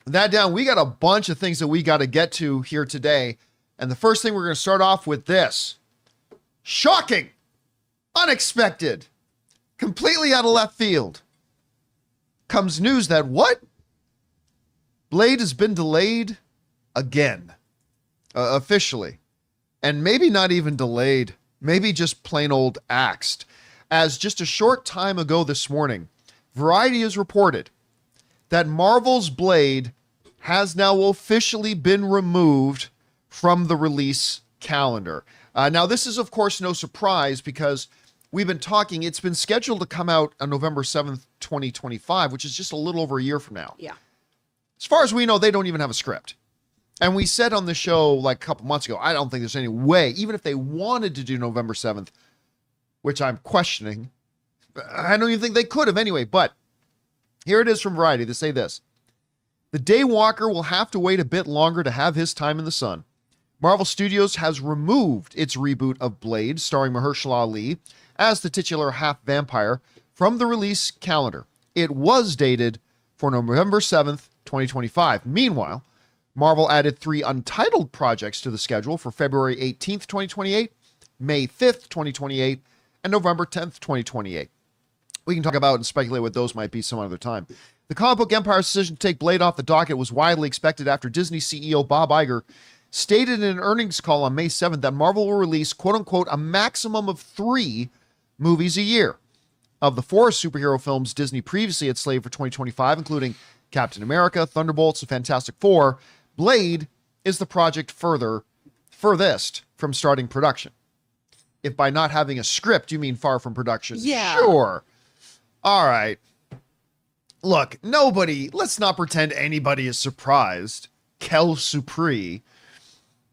that down, we got a bunch of things that we got to get to here today. And the first thing we're going to start off with this. Shocking, unexpected, completely out of left field comes news that what? Blade has been delayed again, officially. And maybe not even delayed, maybe just plain old axed. As just a short time ago this morning, Variety has reported that Marvel's Blade has now officially been removed from the release calendar. Now, this is, of course, no surprise because we've been talking, it's been scheduled to come out on November 7th, 2025, which is just a little over a year from now. Yeah. As far as we know, they don't even have a script. And we said on the show like a couple months ago, I don't think there's any way, even if they wanted to do November 7th, which I'm questioning, I don't even think they could have anyway, but here it is from Variety. They say this. The Daywalker will have to wait a bit longer to have his time in the sun. Marvel Studios has removed its reboot of Blade, starring Mahershala Ali as the titular half-vampire, from the release calendar. It was dated for November 7th, 2025. Meanwhile, Marvel added 3 untitled projects to the schedule for February 18th, 2028, May 5th, 2028, and November 10th, 2028. We can talk about and speculate what those might be some other time. The comic book empire's decision to take Blade off the docket was widely expected after Disney CEO Bob Iger stated in an earnings call on May 7th that Marvel will release, quote-unquote, a maximum of 3 movies a year. Of the 4 superhero films Disney previously had slated for 2025, including Captain America, Thunderbolts, and Fantastic Four, Blade is the project furthest from starting production. If by not having a script, you mean far from production, Yeah. Sure. All right. Look, let's not pretend anybody is surprised, Kel Supri,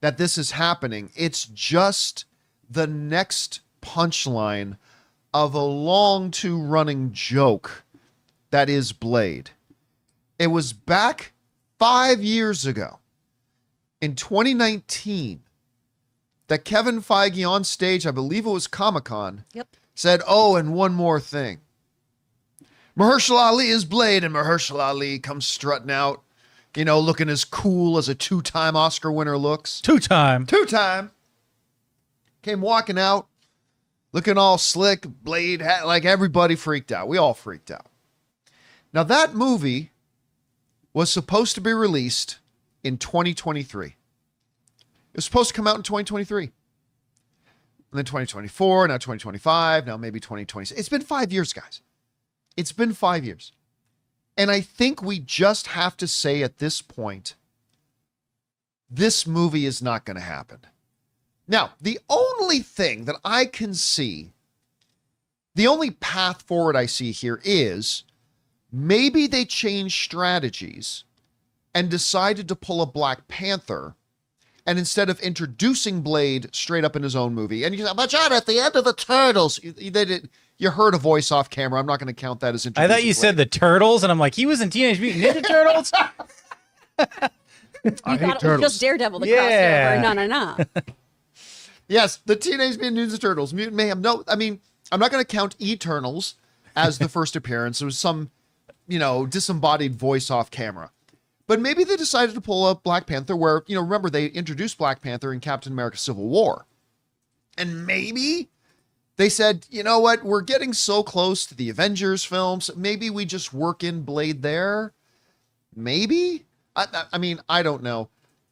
that this is happening. It's just the next punchline of a long-running joke that is Blade. It was back 5 years ago, in 2019, that Kevin Feige on stage, I believe it was Comic-Con, said, oh, and one more thing. Mahershala Ali is Blade, and Mahershala Ali comes strutting out, looking as cool as a 2-time Oscar winner looks. 2-time. 2-time. Came walking out, looking all slick, Blade hat, like everybody freaked out. We all freaked out. Now, that movie was supposed to be released in 2023. It was supposed to come out in 2023. And then 2024, now 2025, now maybe 2026. It's been 5 years, guys. It's been 5 years. And I think we just have to say at this point, this movie is not going to happen. Now, the only thing that I can see, the only path forward I see here is maybe they changed strategies and decided to pull a Black Panther, and instead of introducing Blade straight up in his own movie, and you say, but John, at the end of the Turtles, you heard a voice off camera. I'm not going to count that as introducing I thought you said the Turtles, and I'm like, he was in Teenage Mutant Ninja Turtles? I hate Turtles. It was just Daredevil, the crossover. No. Yes, the Teenage Mutant Ninja Turtles, Mutant Mayhem. No, I mean, I'm not going to count Eternals as the first appearance. It was some, disembodied voice off camera. But maybe they decided to pull up Black Panther where, remember they introduced Black Panther in Captain America Civil War. And maybe they said, you know what, we're getting so close to the Avengers films. Maybe we just work in Blade there. Maybe? I mean, I don't know.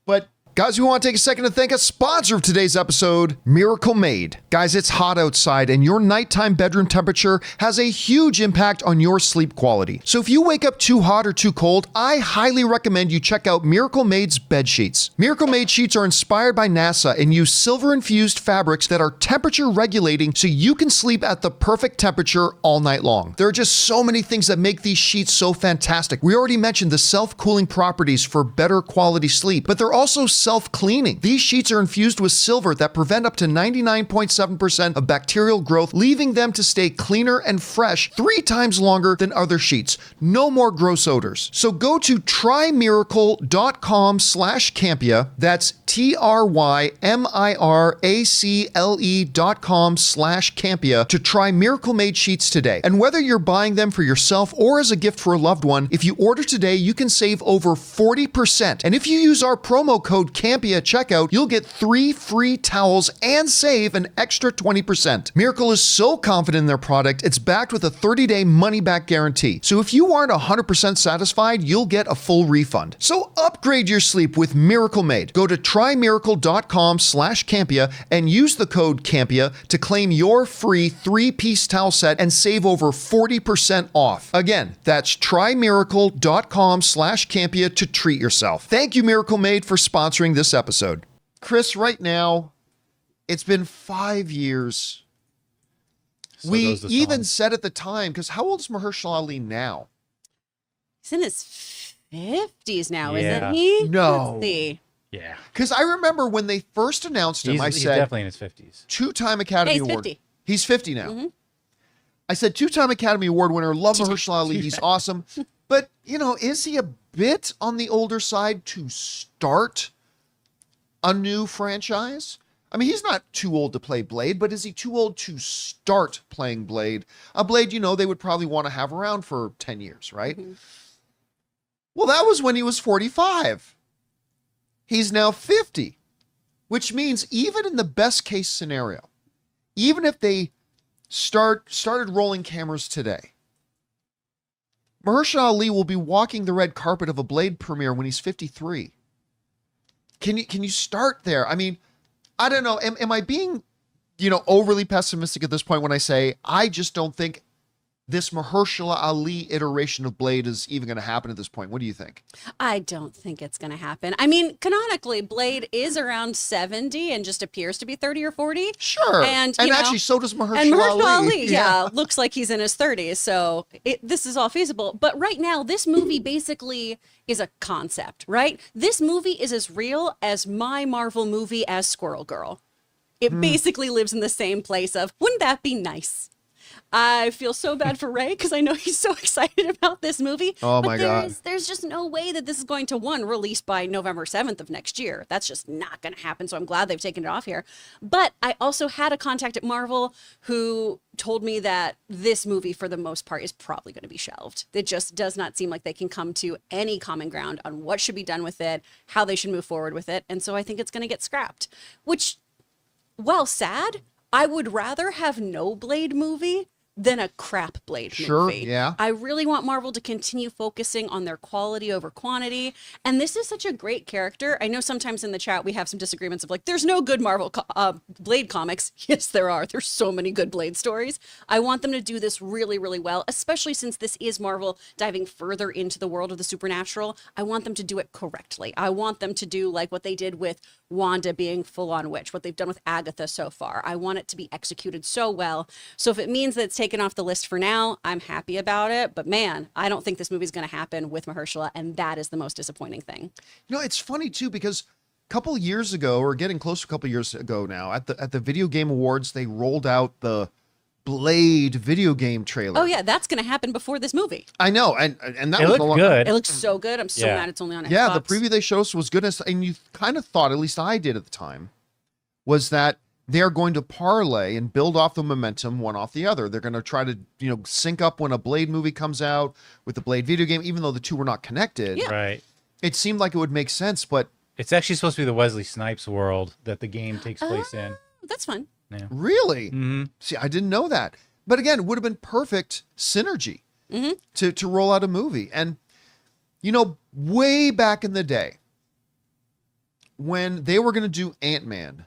But guys, we want to take a second to thank a sponsor of today's episode, Miracle Made. Guys, it's hot outside and your nighttime bedroom temperature has a huge impact on your sleep quality. So if you wake up too hot or too cold, I highly recommend you check out Miracle Made's bed sheets. Miracle Made sheets are inspired by NASA and use silver-infused fabrics that are temperature regulating so you can sleep at the perfect temperature all night long. There are just so many things that make these sheets so fantastic. We already mentioned the self-cooling properties for better quality sleep, but they're also self-cleaning. These sheets are infused with silver that prevent up to 99.7% of bacterial growth, leaving them to stay cleaner and fresh 3 times longer than other sheets. No more gross odors. So go to trymiracle.com/Campea. That's TRYMIRACLE.com/Campea to try Miracle Made sheets today. And whether you're buying them for yourself or as a gift for a loved one, if you order today, you can save over 40%. And if you use our promo code Campea at checkout, you'll get 3 free towels and save an extra 20%. Miracle is so confident in their product, it's backed with a 30-day money-back guarantee. So if you aren't 100% satisfied, you'll get a full refund. So upgrade your sleep with Miracle Made. Go to trymiracle.com/Campea and use the code Campea to claim your free 3-piece towel set and save over 40% off. Again, that's trymiracle.com/Campea to treat yourself. Thank you, Miracle Made, for sponsoring this episode. Chris, right now, it's been 5 years. So We goes the even song. said at the time, because how old is Mahershala Ali now? He's in his 50s now, Yeah. isn't he? No. Let's see. Yeah. Because I remember when they first announced him, He's, I he's said, definitely in his 50s. 2-time Academy Hey, he's Award. 50. He's 50 now. I said 2-time Academy Award winner. Love Mahershala Ali. He's awesome. But, is he a bit on the older side to start a new franchise? I mean, he's not too old to play Blade, but is he too old to start playing Blade? A Blade, they would probably want to have around for 10 years, right? Well, that was when he was 45. He's now 50, which means even in the best case scenario, even if they started rolling cameras today, Mahershala Ali will be walking the red carpet of a Blade premiere when he's 53. Can you start there? I mean, I don't know. Am I being, overly pessimistic at this point when I say I just don't think this Mahershala Ali iteration of Blade is even going to happen at this point? What do you think? I don't think it's going to happen. I mean, canonically, Blade is around 70 and just appears to be 30 or 40. Sure. And actually, so does Mahershala And Mahershala Ali. Ali, yeah, looks like he's in his 30s. So this is all feasible. But right now, this movie basically is a concept, right? This movie is as real as my Marvel movie as Squirrel Girl. It basically lives in the same place of, wouldn't that be nice? I feel so bad for Ray because I know he's so excited about this movie. Oh, but my God. There's just no way that this is going to, release by November 7th of next year. That's just not going to happen. So I'm glad they've taken it off here. But I also had a contact at Marvel who told me that this movie, for the most part, is probably going to be shelved. It just does not seem like they can come to any common ground on what should be done with it, how they should move forward with it. And so I think it's going to get scrapped, which, while sad, I would rather have no Blade movie than a crap Blade movie. Sure, yeah. I really want Marvel to continue focusing on their quality over quantity. And this is such a great character. I know sometimes in the chat we have some disagreements of there's no good Marvel Blade comics. Yes, there are. There's so many good Blade stories. I want them to do this really, really well, especially since this is Marvel diving further into the world of the supernatural. I want them to do it correctly. I want them to do like what they did with Wanda being full-on witch, what they've done with Agatha so far. I want it to be executed so well. So if it means that it's taken off the list for now, I'm happy about it. But man, I don't think this movie's going to happen with Mahershala, and that is the most disappointing thing. It's funny too because a couple years ago, or getting close to a couple years ago now, at the Video Game Awards, they rolled out the Blade video game trailer. Oh yeah, that's going to happen before this movie. I know, and that It was looked good. It looks so good. I'm so Yeah. mad it's only on Xbox. Yeah, the preview they showed us was good, and you kind of thought, at least I did at the time, was that they're going to parlay and build off the momentum one off the other. They're going to try to, sync up when a Blade movie comes out with the Blade video game, even though the two were not connected. Yeah. Right. It seemed like it would make sense, but It's actually supposed to be the Wesley Snipes world that the game takes place in. That's fun. really, Mm-hmm. see, I didn't know that. But again, it would have been perfect synergy to roll out a movie. And, way back in the day, when they were going to do Ant-Man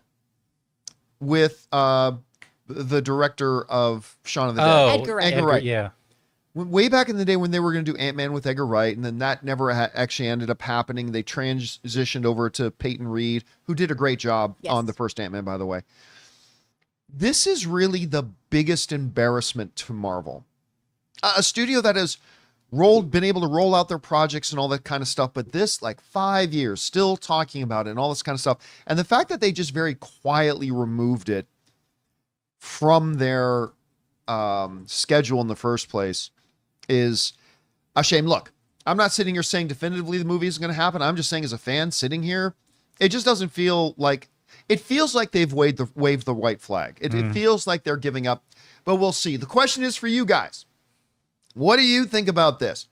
with the director of Shaun of the Dead, Edgar Wright. Edgar Wright. Yeah. Way back in the day when they were going to do Ant-Man with Edgar Wright, and then that never actually ended up happening. They transitioned over to Peyton Reed, who did a great job Yes. on the first Ant-Man, by the way. This is really the biggest embarrassment to Marvel. A studio that has been able to roll out their projects and all that kind of stuff. But this, like 5 years, still talking about it and all this kind of stuff. And the fact that they just very quietly removed it from their schedule in the first place is a shame. Look, I'm not sitting here saying definitively the movie is going to happen. I'm just saying as a fan sitting here, it just doesn't feel like, it feels like they've waved the white flag. It feels like they're giving up, but we'll see. The question is for you guys. What do you think about this?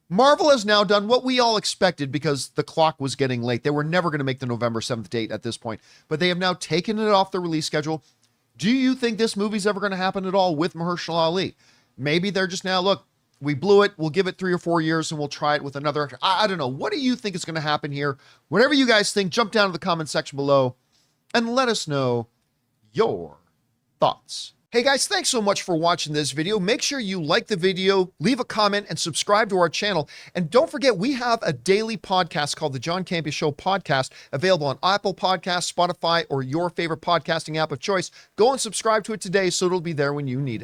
Marvel has now done what we all expected because the clock was getting late. They were never going to make the November 7th date at this point, but they have now taken it off the release schedule. Do you think this movie's ever going to happen at all with Mahershala Ali? Maybe they're just now, look, we blew it. We'll give it 3 or 4 years and we'll try it with another actor. I don't know. What do you think is going to happen here? Whatever you guys think, jump down to the comment section below and let us know your thoughts. Hey guys, thanks so much for watching this video. Make sure you like the video, leave a comment, and subscribe to our channel. And don't forget, we have a daily podcast called the John Campea Show podcast, available on Apple Podcasts, Spotify, or your favorite podcasting app of choice. Go and subscribe to it today so it'll be there when you need it.